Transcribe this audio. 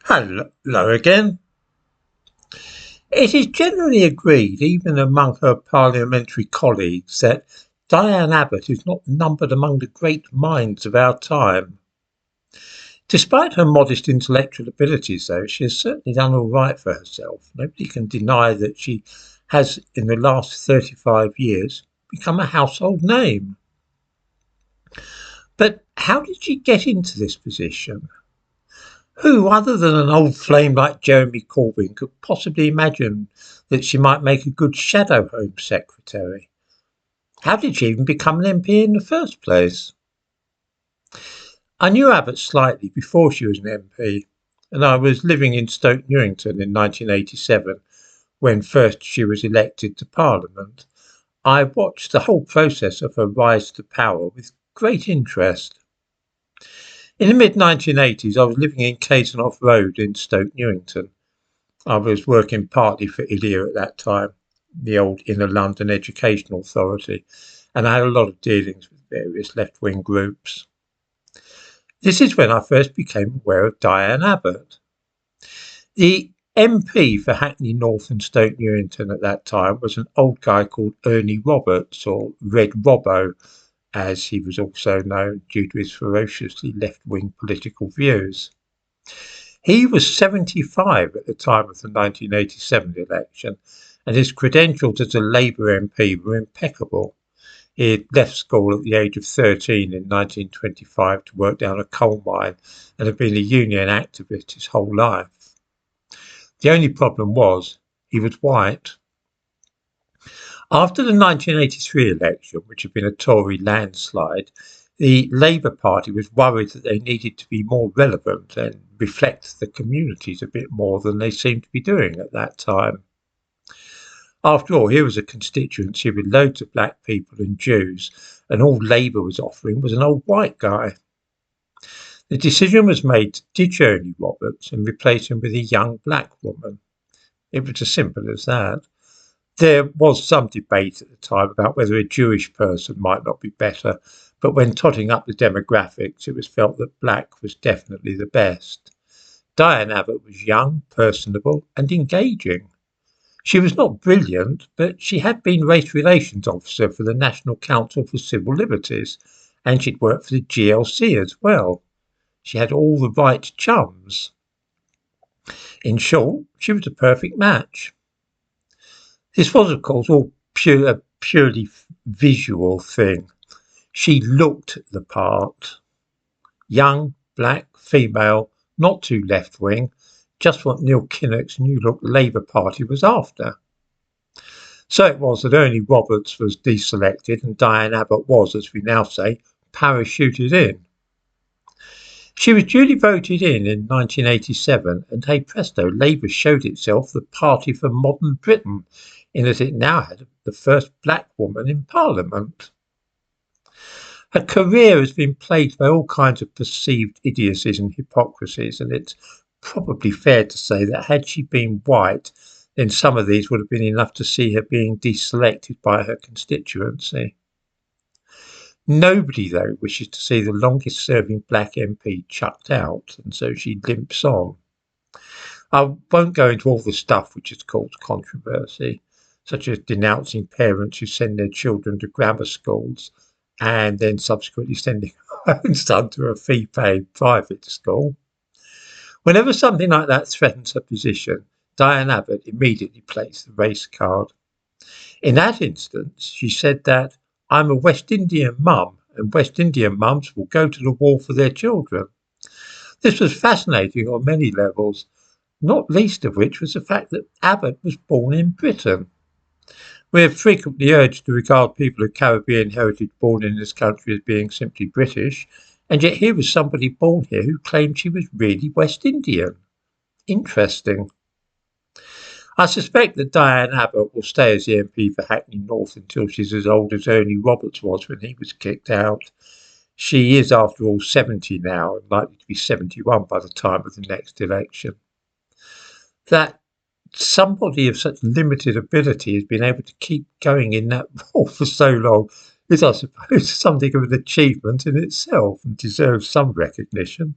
Hello again. It is generally agreed, even among her parliamentary colleagues, that Diane Abbot is not numbered among the great minds of our time. Despite her modest intellectual abilities, though, she has certainly done all right for herself. Nobody can deny that she has, in the last 35 years, become a household name. But how did she get into this position? Who, other than an old flame like Jeremy Corbyn, could possibly imagine that she might make a good Shadow Home Secretary? How did she even become an MP in the first place? I knew Abbott slightly before she was an MP, and I was living in Stoke Newington in 1987 when first she was elected to Parliament. I watched the whole process of her rise to power with great interest. In the mid-1980s, I was living in Cazenhoff Road in Stoke Newington. I was working partly for ILEA at that time, the old Inner London Education Authority, and I had a lot of dealings with various left-wing groups. This is when I first became aware of Diane Abbot. The MP for Hackney North and Stoke Newington at that time was an old guy called Ernie Roberts, or Red Robbo, as he was also known due to his ferociously left-wing political views. He was 75 at the time of the 1987 election, and his credentials as a Labour MP were impeccable. He had left school at the age of 13 in 1925 to work down a coal mine and had been a union activist his whole life. The only problem was he was white. After the 1983 election, which had been a Tory landslide, the Labour Party was worried that they needed to be more relevant and reflect the communities a bit more than they seemed to be doing at that time. After all, here was a constituency with loads of black people and Jews, and all Labour was offering was an old white guy. The decision was made to ditch Ernie Roberts and replace him with a young black woman. It was as simple as that. There was some debate at the time about whether a Jewish person might not be better, but when totting up the demographics, it was felt that black was definitely the best. Diane Abbot was young, personable, and engaging. She was not brilliant, but she had been race relations officer for the National Council for Civil Liberties, and she'd worked for the GLC as well. She had all the right chums. In short, she was a perfect match. This was, of course, all a purely visual thing. She looked the part. Young, black, female, not too left-wing, just what Neil Kinnock's New Look Labour Party was after. So it was that Ernie Roberts was deselected and Diane Abbot was, as we now say, parachuted in. She was duly voted in 1987, and hey presto, Labour showed itself the party for modern Britain, in that it now had the first black woman in Parliament. Her career has been plagued by all kinds of perceived idiocies and hypocrisies, and it's probably fair to say that had she been white, then some of these would have been enough to see her being deselected by her constituency. Nobody, though, wishes to see the longest-serving black MP chucked out, and so she limps on. I won't go into all the stuff which has caused controversy, such as denouncing parents who send their children to grammar schools and then subsequently sending her own son to a fee-paid private school. Whenever something like that threatens her position, Diane Abbot immediately plays the race card. In that instance, she said that I'm a West Indian mum, and West Indian mums will go to the wall for their children. This was fascinating on many levels, not least of which was the fact that Abbott was born in Britain. We are frequently urged to regard people of Caribbean heritage born in this country as being simply British, and yet here was somebody born here who claimed she was really West Indian. Interesting. I suspect that Diane Abbot will stay as the MP for Hackney North until she's as old as Ernie Roberts was when he was kicked out. She is, after all, 70 now and likely to be 71 by the time of the next election. That somebody of such limited ability has been able to keep going in that role for so long is, I suppose, something of an achievement in itself and deserves some recognition.